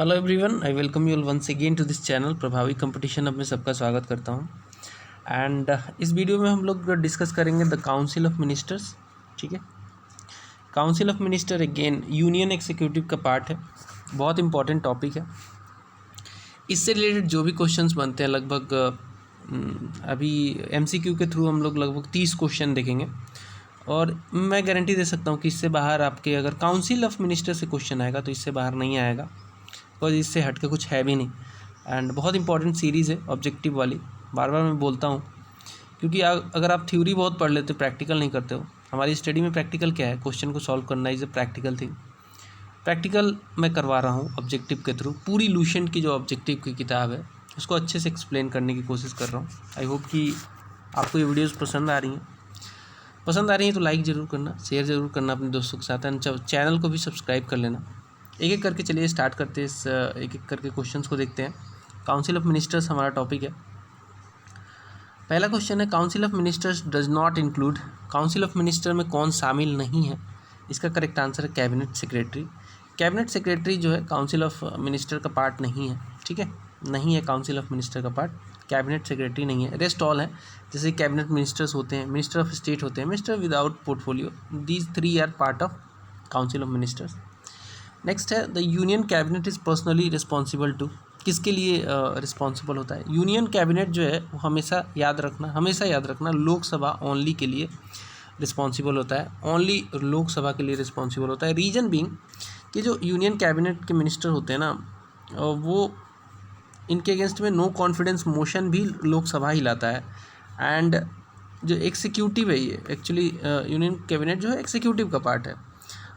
Hello everyone, I welcome you all once again to this channel Prabhavi competition. अब मैं सबका स्वागत करता हूं। एंड इस वीडियो में हम लोग डिस्कस करेंगे द काउंसिल ऑफ मिनिस्टर्स। ठीक है, council of minister again union executive का पार्ट है, बहुत इंपॉर्टेंट टॉपिक है। इससे रिलेटेड जो भी क्वेश्चंस बनते हैं लगभग अभी MCQ के थ्रू हम लोग लगभग 30 क्वेश्चन देखेंगे और मैं गारंटी दे सकता हूँ कि इससे बाहर आपके अगर काउंसिल ऑफ मिनिस्टर से क्वेश्चन आएगा तो इससे बाहर नहीं आएगा, बिकॉज इससे हट के कुछ है भी नहीं। एंड बहुत इंपॉर्टेंट सीरीज़ है ऑब्जेक्टिव वाली, बार बार मैं बोलता हूँ, क्योंकि अगर आप थ्योरी बहुत पढ़ लेते हो, प्रैक्टिकल नहीं करते हो। हमारी स्टडी में प्रैक्टिकल क्या है, क्वेश्चन को सॉल्व करना is a practical thing. Practical मैं करवा रहा हूँ ऑब्जेक्टिव के थ्रू। पूरी लूसेंट की जो ऑब्जेक्टिव की किताब है उसको अच्छे से एक्सप्लेन करने की कोशिश कर रहा हूँ। आई होप कि आपको ये वीडियोज़ पसंद आ रही हैं तो लाइक ज़रूर करना, शेयर ज़रूर करना अपने दोस्तों के साथ, एंड चैनल को भी सब्सक्राइब कर लेना। एक एक करके चलिए स्टार्ट करते हैं, इस एक एक करके क्वेश्चंस को देखते हैं। काउंसिल ऑफ मिनिस्टर्स हमारा टॉपिक है। पहला क्वेश्चन है, council of ministers does not include. Council of minister में कौन शामिल नहीं है? इसका करेक्ट आंसर है कैबिनेट सेक्रेटरी। कैबिनेट सेक्रेटरी जो है काउंसिल ऑफ मिनिस्टर का पार्ट नहीं है। ठीक है, नहीं है काउंसिल ऑफ मिनिस्टर का पार्ट, कैबिनेट सेक्रेटरी नहीं है। रेस्ट ऑल है, जैसे कैबिनेट मिनिस्टर्स होते हैं, मिनिस्टर ऑफ स्टेट होते हैं, minister without portfolio, these 3 are part of council of ministers. Next है, the union cabinet is personally responsible to. किसके लिए रिस्पॉन्सिबल होता है? यूनियन कैबिनेट जो है वो हमेशा याद रखना लोकसभा ओनली के लिए रिस्पॉन्सिबल होता है, ओनली लोकसभा के लिए रिस्पॉन्सिबल होता है। रीजन बीइंग कि जो यूनियन कैबिनेट के मिनिस्टर होते हैं ना, वो इनके अगेंस्ट में नो कॉन्फिडेंस मोशन भी लोकसभा ही लाता है। एंड जो एग्जीक्यूटिव है, ये एक्चुअली यूनियन कैबिनेट जो है एग्जीक्यूटिव का पार्ट है,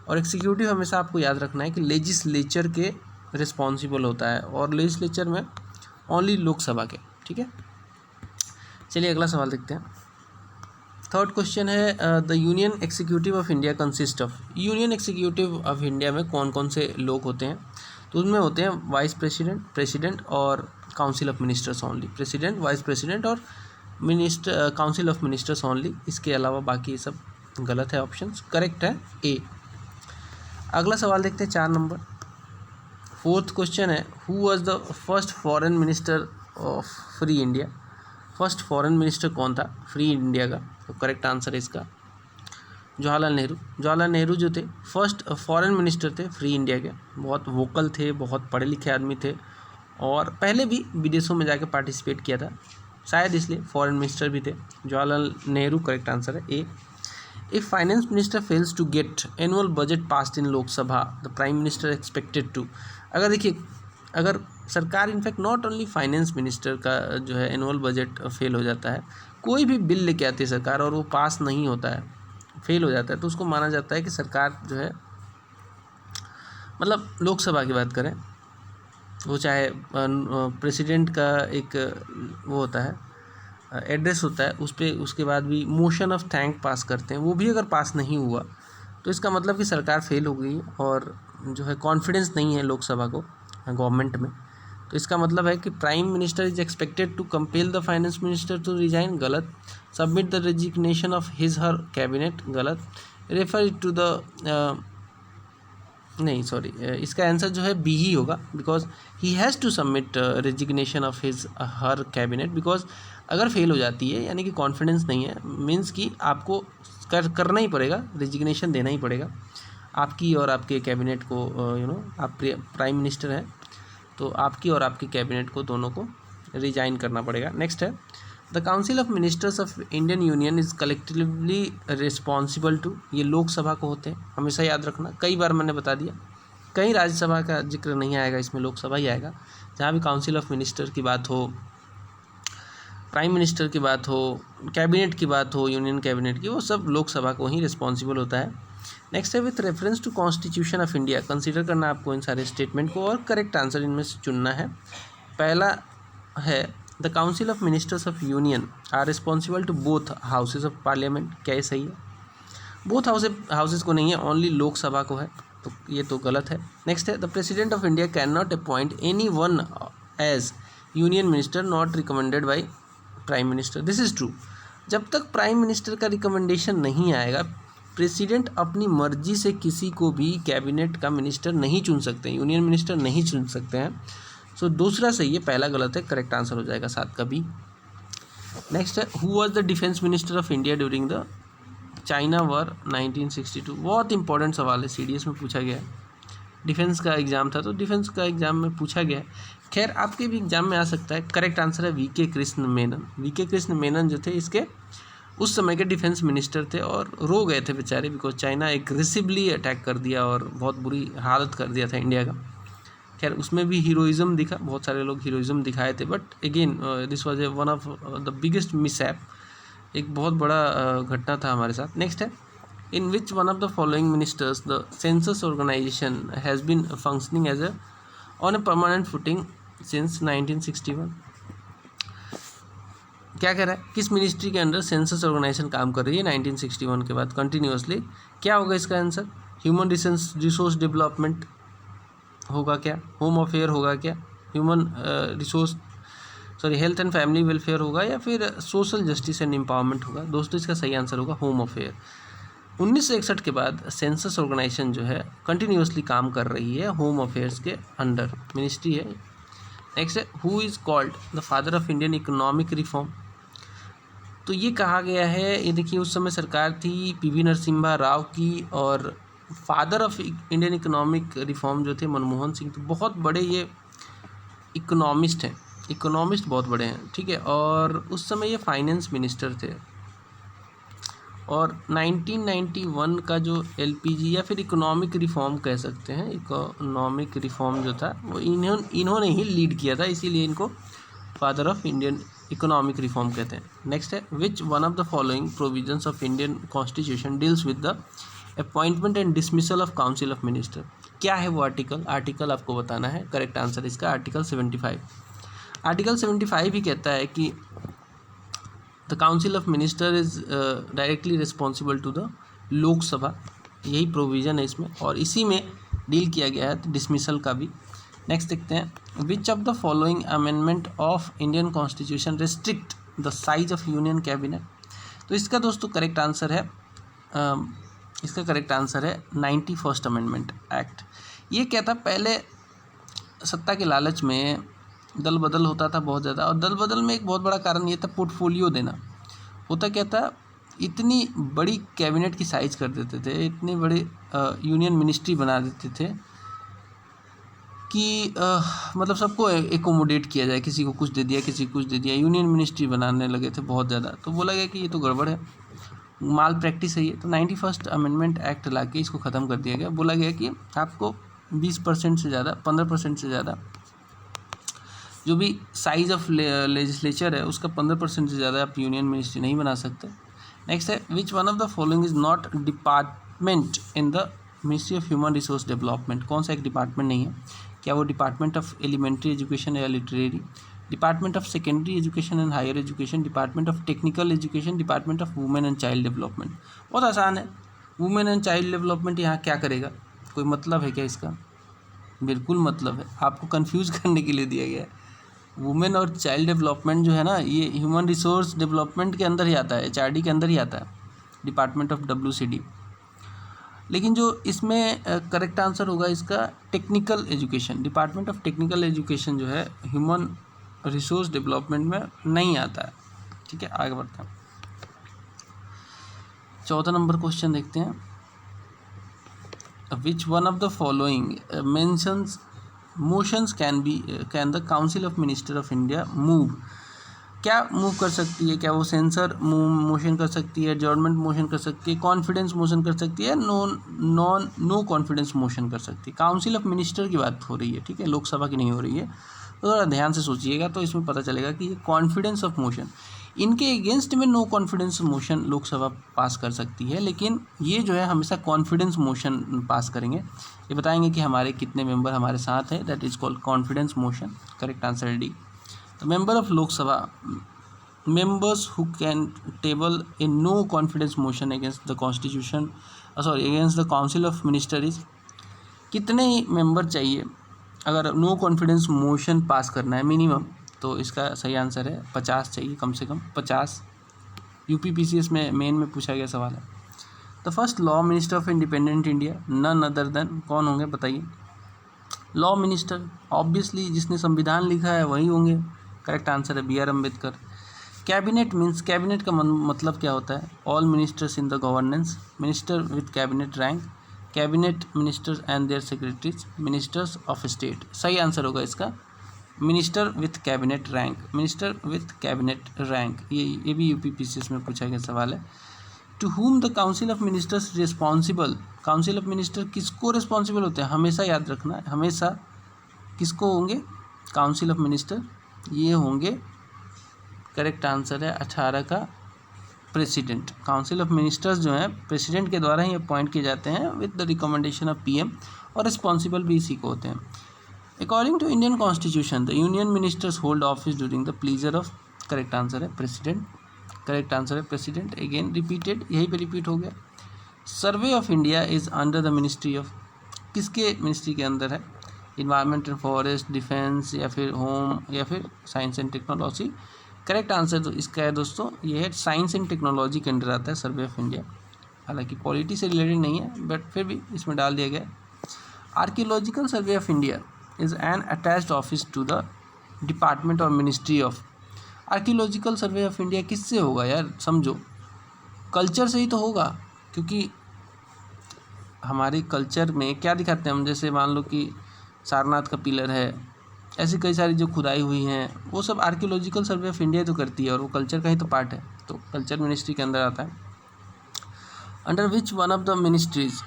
और एग्जीक्यूटिव हमेशा आपको याद रखना है कि लेजिस्लेचर के रिस्पॉन्सिबल होता है, और लेजिस्लेचर में ओनली लोकसभा के। ठीक है, चलिए अगला सवाल देखते हैं। थर्ड क्वेश्चन है, the union executive of India consist of. Union executive of India में कौन कौन से लोग होते हैं? तो उसमें होते हैं वाइस प्रेसिडेंट, प्रेसिडेंट और council of ministers only. President, vice president और minister, council of ministers only. इसके अलावा बाकी सब गलत है, ऑप्शन करेक्ट है ए। अगला सवाल देखते हैं 4 नंबर। फोर्थ क्वेश्चन है, who was the first foreign minister of free India. First foreign minister कौन था फ्री इंडिया का? तो करेक्ट आंसर है इसका जवाहरलाल नेहरू। जवाहरलाल नेहरू जो थे फर्स्ट फॉरेन मिनिस्टर थे फ्री इंडिया के। बहुत वोकल थे, बहुत पढ़े लिखे आदमी थे, और पहले भी विदेशों में जाकर पार्टिसिपेट किया था, शायद इसलिए फॉरेन मिनिस्टर भी थे। जवाहरलाल नेहरू करेक्ट आंसर है ए। If finance minister fails to get annual budget passed in Lok Sabha, the prime minister expected to। अगर देखिए, अगर सरकार in fact not only finance minister का जो है एनुअल बजट फेल हो जाता है, कोई भी बिल लेके आती है सरकार और वो पास नहीं होता है, फेल हो जाता है, तो उसको माना जाता है कि सरकार जो है, मतलब लोकसभा की बात करें, वो चाहे प्रेसिडेंट का एक वो होता है एड्रेस होता है, उस पर उसके बाद भी मोशन ऑफ थैंक पास करते हैं, वो भी अगर पास नहीं हुआ तो इसका मतलब कि सरकार फेल हो गई और जो है कॉन्फिडेंस नहीं है लोकसभा को गवर्नमेंट में। तो इसका मतलब है कि prime minister is expected to compel the finance minister to resign, गलत। Submit the resignation of his her cabinet, गलत। रेफर टू द नहीं सॉरी, इसका आंसर जो है बी ही होगा, because he has to submit resignation of his her cabinet. Because अगर fail हो जाती है यानी कि कॉन्फिडेंस नहीं है, मीन्स कि आपको करना ही पड़ेगा, रेजिग्नेशन देना ही पड़ेगा आपकी और आपके कैबिनेट को। आप प्राइम मिनिस्टर हैं तो आपकी और आपके कैबिनेट को दोनों को रिजाइन करना पड़ेगा। नेक्स्ट है, the council of ministers of Indian union is collectively responsible to. ये लोकसभा को होते हैं, हमेशा याद रखना, कई बार मैंने बता दिया। कहीं राज्यसभा का जिक्र नहीं आएगा, इसमें लोकसभा ही आएगा। जहाँ भी काउंसिल ऑफ मिनिस्टर की बात हो, प्राइम मिनिस्टर की बात हो, कैबिनेट की बात हो, यूनियन कैबिनेट की, वो सब लोकसभा को ही रिस्पॉन्सिबल होता है। नेक्स्ट है, with reference to constitution of India. Consider करना आपको इन सारे स्टेटमेंट को और करेक्ट आंसर इनमें से चुनना है। पहला है, the council of ministers of union are responsible to both houses of parliament. क्या ये सही है? बोथ हाउसेज को नहीं है, ओनली लोकसभा को है, तो ये तो गलत है। नेक्स्ट है, the president of India can not appoint any one as union minister not recommended by prime minister. This is true. जब तक प्राइम मिनिस्टर का रिकमेंडेशन नहीं आएगा, प्रेसिडेंट अपनी मर्जी से किसी को भी कैबिनेट का मिनिस्टर नहीं चुन सकते, यूनियन मिनिस्टर नहीं चुन सकते हैं। सो दूसरा सही है, पहला गलत है, करेक्ट आंसर हो जाएगा 7 का बी। नेक्स्ट है, who was the defence minister of India during the China war 1962। बहुत इंपॉर्टेंट सवाल है, सीडीएस में पूछा गया है, डिफेंस का एग्जाम था तो डिफेंस का एग्जाम में पूछा गया है। खैर आपके भी एग्जाम में आ सकता है। करेक्ट आंसर है वीके कृष्ण मेनन। वीके कृष्ण मेनन जो थे इसके उस समय के डिफेंस मिनिस्टर थे और रो गए थे बेचारे, बिकॉज चाइना एग्रेसिवली अटैक कर दिया और बहुत बुरी हालत कर दिया था इंडिया का। खैर उसमें भी हीरोइज्म दिखा, बहुत सारे लोग हीरोइज्म दिखाए थे, but again this was one of the biggest mishap, एक बहुत बड़ा घटना था हमारे साथ। नेक्स्ट है, in which one of the following ministers the census organization has been functioning as on a permanent footing since 1961। क्या कह रहा है, किस मिनिस्ट्री के अंडर सेंसस ऑर्गेनाइजेशन काम कर रही है 1961 के बाद कंटिन्यूसली? क्या होगा इसका आंसर? ह्यूमन रिसोर्स डेवलपमेंट होगा क्या, होम अफेयर होगा क्या, human health and family welfare होगा, या फिर सोशल जस्टिस एंड एम्पावरमेंट होगा? दोस्तों इसका सही आंसर होगा होम अफेयर। 1961 के बाद सेंसस ऑर्गेनाइजेशन जो है कंटिन्यूसली काम कर रही है होम अफेयर्स के अंडर, मिनिस्ट्री है। नेक्स्ट है, who is called the father of Indian economic reform? तो ये कहा गया है, ये देखिए उस समय सरकार थी पीवी नरसिम्हा राव की, और father of Indian economic reform जो थे मनमोहन सिंह। तो बहुत बड़े ये इकोनॉमिस्ट हैं, इकोनॉमिस्ट बहुत बड़े हैं, ठीक है, और उस समय ये फाइनेंस मिनिस्टर थे। और 1991 का जो एलपीजी या फिर इकोनॉमिक रिफॉर्म कह सकते हैं, इकोनॉमिक रिफॉर्म जो था वो इन्होंने ही लीड किया था, इसीलिए इनको father of Indian economic reform कहते हैं। नेक्स्ट है, which one of the following provisions of Indian constitution deals with the appointment and dismissal of council of minister? क्या है वो आर्टिकल आपको बताना है। करेक्ट आंसर इसका आर्टिकल 75। आर्टिकल 75 ही कहता है कि the council of minister is directly responsible to the Lok Sabha, यही प्रोविज़न है इसमें, और इसी में डील किया गया है डिसमिसल का भी। नेक्स्ट देखते हैं, which of the following amendment of Indian constitution restrict the size of union cabinet? तो इसका दोस्तों करेक्ट आंसर है, इसका करेक्ट आंसर है 91st अमेंडमेंट एक्ट। ये क्या था, पहले सत्ता के लालच में दल बदल होता था बहुत ज़्यादा, और दल बदल में एक बहुत बड़ा कारण ये था पोर्टफोलियो देना। होता क्या था, इतनी बड़ी कैबिनेट की साइज़ कर देते थे, इतनी बड़ी यूनियन मिनिस्ट्री बना देते थे कि मतलब सबको एकोमोडेट किया जाए, किसी को कुछ दे दिया, किसी को कुछ दे दिया, यूनियन मिनिस्ट्री बनाने लगे थे बहुत ज़्यादा। तो बोला गया कि ये तो गड़बड़ है, माल प्रैक्टिस है ये। तो 91st अमेंडमेंट एक्ट ला के इसको ख़त्म कर दिया गया। बोला गया कि आपको 20% से ज़्यादा, 15% से ज़्यादा जो भी साइज़ ऑफ लेजिस्लेचर है उसका 15% से ज़्यादा आप यूनियन मिनिस्ट्री नहीं बना सकते। नेक्स्ट है, which one of the following is not department in the ministry of human resource development? कौन सा एक डिपार्टमेंट नहीं है? क्या वो डिपार्टमेंट ऑफ एलिमेंट्री एजुकेशन या literary, department of secondary education and higher education, department of technical education, department of women and child development? बहुत आसान है, वुमेन एंड चाइल्ड डेवलपमेंट यहाँ क्या करेगा? कोई मतलब है क्या इसका? बिल्कुल मतलब है, आपको कंफ्यूज करने के लिए दिया गया है। वुमेन और चाइल्ड डेवलपमेंट जो है ना, ये ह्यूमन रिसोर्स डेवलपमेंट के अंदर ही आता है, HRD के अंदर ही आता है, डिपार्टमेंट ऑफ WCD। लेकिन जो इसमें करेक्ट आंसर होगा इसका technical education, department of technical education जो है ह्यूमन रिसोर्स डेवलपमेंट में नहीं आता है। ठीक है, आगे बढ़ते हैं। 14 नंबर क्वेश्चन देखते हैं, विच one of the following mentions motions can the council of minister of India move? क्या मूव कर सकती है? क्या वो सेंसर मोशन कर सकती है, एडजॉर्नमेंट मोशन कर सकती है, कॉन्फिडेंस मोशन कर सकती है, नो कॉन्फिडेंस मोशन कर सकती है? काउंसिल ऑफ मिनिस्टर की बात हो रही है, ठीक है, लोकसभा की नहीं हो रही है। तो थोड़ा ध्यान से सोचिएगा तो इसमें पता चलेगा कि ये कॉन्फिडेंस ऑफ मोशन, इनके अगेंस्ट में नो कॉन्फिडेंस मोशन लोकसभा पास कर सकती है, लेकिन ये जो है हमेशा कॉन्फिडेंस मोशन पास करेंगे। ये बताएंगे कि हमारे कितने मेंबर हमारे साथ हैं, that is called confidence motion. Correct answer है D. The member of Lok Sabha, members who can table a no confidence motion against the constitution, against the council of minister is, कितने ही मेंबर चाहिए अगर नो कॉन्फिडेंस मोशन पास करना है minimum? तो इसका सही answer है 50 चाहिए, कम से कम 50। UPPCS में मेन में पूछा गया सवाल है। The first law minister of independent India, none other than, कौन होंगे बताइए? लॉ मिनिस्टर ऑब्वियसली जिसने संविधान लिखा है वही होंगे, करेक्ट आंसर है B R Ambedkar. Cabinet means, cabinet का मतलब क्या होता है? All ministers in the governance, minister with cabinet rank, cabinet ministers and their secretaries, ministers of state. सही आंसर होगा इसका minister with cabinet rank, minister with cabinet rank. ये भी यूपीपीसीएस में पूछा गया सवाल है। To whom the council of ministers responsible, council of minister किसको रिस्पॉन्सिबल होते हैं? हमेशा याद रखना है, हमेशा किसको होंगे? काउंसिल ऑफ मिनिस्टर ये होंगे, करेक्ट आंसर है 18 का प्रेसिडेंट। काउंसिल ऑफ मिनिस्टर्स जो हैं प्रेसिडेंट के द्वारा ही अपॉइंट किए जाते हैं with the recommendation of PM, और रिस्पॉन्सिबल भी इसी को होते हैं। According to Indian constitution the union ministers hold office during the pleasure of, correct answer है प्रेसिडेंट, करेक्ट आंसर है प्रेसिडेंट। अगेन रिपीटेड, यहीं पे रिपीट हो गया। Survey of India is under the ministry of, किसके मिनिस्ट्री के अंदर है? इन्वायरमेंट एंड फॉरेस्ट, डिफेंस, या फिर होम, या फिर science and technology. Correct answer तो इसका है दोस्तों, ये है साइंस एंड टेक्नोलॉजी के अंडर आता है सर्वे ऑफ इंडिया। हालांकि पॉलिटी से रिलेटेड नहीं है बट फिर भी इसमें डाल दिया गया। Archaeological survey of India is an attached office to the department और ministry of. Archaeological survey of India किससे होगा यार? समझो, कल्चर से ही तो होगा, क्योंकि हमारे कल्चर में क्या दिखाते हैं हम, जैसे मान लो कि सारनाथ का पिलर है, ऐसी कई सारी जो खुदाई हुई हैं वो सब आर्कियोलॉजिकल सर्वे ऑफ इंडिया तो करती है, और वो कल्चर का ही तो पार्ट है, तो कल्चर मिनिस्ट्री के अंदर आता है। Under which one of the ministries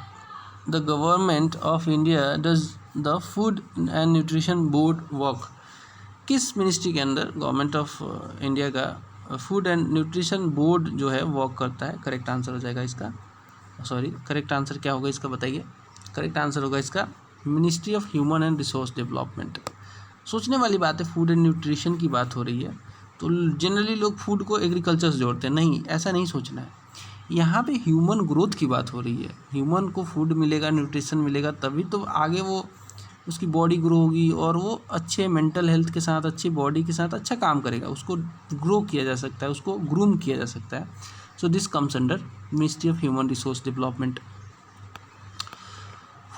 the government of India does the food and nutrition board work, किस मिनिस्ट्री के अंदर गवर्नमेंट ऑफ इंडिया का फूड एंड न्यूट्रिशन बोर्ड जो है वर्क करता है? करेक्ट आंसर हो जाएगा इसका, सॉरी करेक्ट आंसर क्या होगा इसका बताइए? करेक्ट आंसर होगा इसका ministry of human and resource development. सोचने वाली बात है, फूड एंड न्यूट्रिशन की बात हो रही है तो जनरली लोग फूड को एग्रीकल्चर से जोड़ते हैं, नहीं ऐसा नहीं सोचना है। यहाँ पे ह्यूमन ग्रोथ की बात हो रही है, ह्यूमन को फूड मिलेगा, न्यूट्रिशन मिलेगा, तभी तो आगे वो उसकी बॉडी ग्रो होगी और वो अच्छे मेंटल हेल्थ के साथ, अच्छी बॉडी के साथ अच्छा काम करेगा, उसको ग्रो किया जा सकता है, उसको ग्रूम किया जा सकता है। So this comes under ministry of human resource development.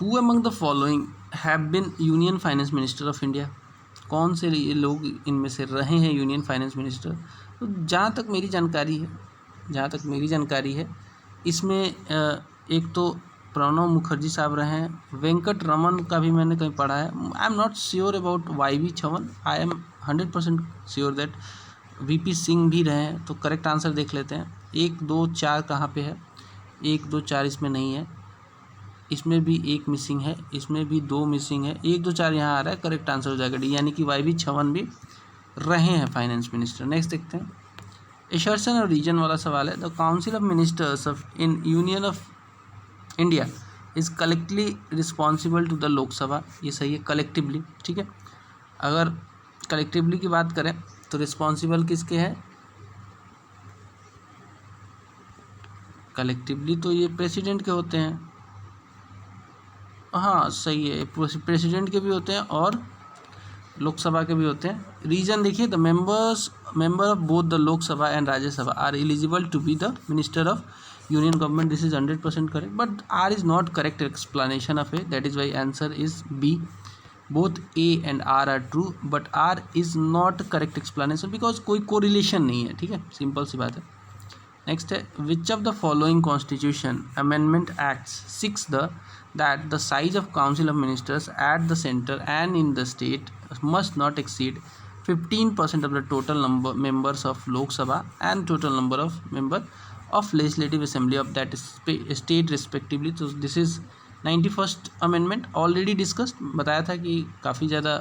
Who among the following have been union finance minister of India, कौन से ये लोग इनमें से रहे हैं यूनियन फाइनेंस मिनिस्टर? तो जहाँ तक मेरी जानकारी है इसमें एक तो प्रणब मुखर्जी साहब रहे हैं, वेंकट रमन का भी मैंने कहीं पढ़ा है, I am not sure about YV Chavan, I am 100% sure that VP Singh भी रहे हैं। तो करेक्ट आंसर देख लेते हैं, 1 2 4 कहाँ पे है? 1 2 4 इसमें नहीं है, इसमें भी 1 मिसिंग है, इसमें भी 2 मिसिंग है, 1 2 4 यहाँ आ रहा है, करेक्ट आंसर हो जाएगा डी, यानी कि YV चवन भी रहे हैं फाइनेंस मिनिस्टर। नेक्स्ट देखते हैं, एशर्सन और रीजन वाला सवाल है। The council of ministers of in union of India is collectively responsible to the Lok Sabha, ये सही है, कलेक्टिवली, ठीक है। अगर कलेक्टिवली की बात करें तो रिस्पॉन्सिबल किसके हैं? कलेक्टिवली तो ये प्रेसिडेंट के होते हैं, हाँ सही है, प्रेसिडेंट के भी होते हैं और लोकसभा के भी होते हैं। रीजन देखिए, the member of both the Lok Sabha and Rajya Sabha are eligible to be the minister of union government. This is 100% correct, but R is not correct explanation of it, that is why answer is B. Both A and R are true, but R is not correct explanation because कोई correlation नहीं है, ठीक है, simple सी बात है। Next है, which of the following constitution amendment acts seeks that the size of council of ministers at the center and in the state must not exceed 15% of the total number members of Lok Sabha and total number of member of legislative assembly of that state respectively। तो this is 91st amendment, already discussed, बताया था कि काफ़ी ज़्यादा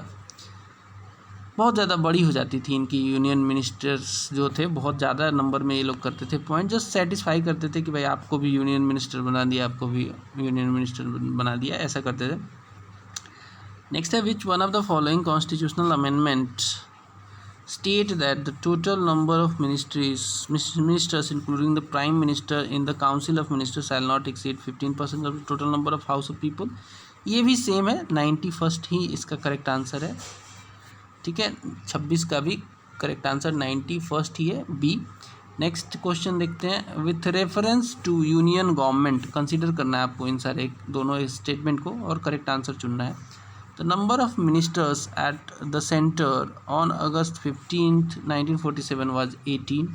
बहुत ज़्यादा बड़ी हो जाती थी इनकी यूनियन मिनिस्टर्स जो थे, बहुत ज़्यादा नंबर में ये लोग करते थे पॉइंट, जस्ट सेटिस्फाई करते थे कि भाई आपको भी यूनियन मिनिस्टर बना दिया, आपको भी यूनियन मिनिस्टर बना दिया, ऐसा करते थे। नेक्स्ट है, which one of the following constitutional amendment state that the total number of ministers including the prime minister in the council of ministers shall not exceed 15% of the total number of house of people। ये भी same है, 91st ही इसका correct answer है, ठीक है। 26 का भी correct answer 91st ही है, बी। नेक्स्ट क्वेश्चन देखते हैं। With reference to union government, consider करना है आपको इन सारे दोनों स्टेटमेंट को और करेक्ट आंसर चुनना है। The number of ministers at the centre on August 15, 1947 was 18।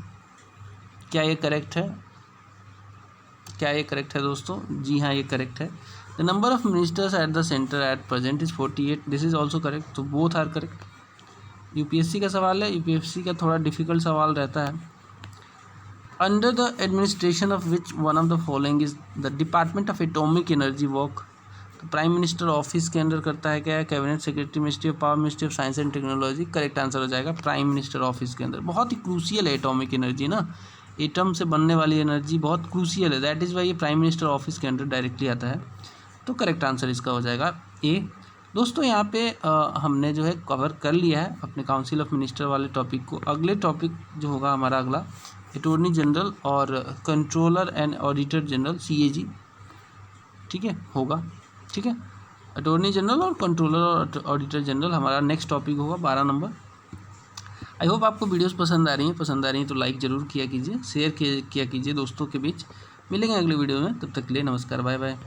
क्या ये करेक्ट है? क्या ये करेक्ट है दोस्तों? जी हाँ, ये करेक्ट है। The number of ministers at the centre at present is 48। This is also correct. तो बोथ आर करेक्ट। यूपीएससी का सवाल है, यूपीएससी का थोड़ा डिफिकल्ट सवाल रहता है। Under the administration of which one of the following is the department of atomic energy work. तो प्राइम मिनिस्टर ऑफिस के अंडर करता है क्या है? Cabinet secretary, ministry of power, ministry of science and technology. Correct answer हो जाएगा prime minister office के अंदर। बहुत ही क्रूशियल है एटॉमिक एनर्जी ना, एटम से बनने वाली एनर्जी बहुत क्रूशियल है, दैट इज़ वाई ये प्राइम मिनिस्टर ऑफिस के अंडर डायरेक्टली आता है। तो करेक्ट आंसर इसका हो जाएगा ए। दोस्तों यहाँ पे हमने जो है कवर कर लिया है अपने काउंसिल ऑफ मिनिस्टर वाले टॉपिक को। अगले टॉपिक जो होगा हमारा अगला अटॉर्नी जनरल और controller and auditor general CAG, ठीक है, होगा। ठीक है, अटॉर्नी जनरल और कंट्रोलर और ऑडिटर जनरल हमारा नेक्स्ट टॉपिक होगा 12 नंबर। आई होप आपको वीडियोस पसंद आ रही हैं तो लाइक ज़रूर किया कीजिए, शेयर किया कीजिए दोस्तों के बीच। मिलेंगे अगले वीडियो में, तब तक के लिए नमस्कार, बाय बाय।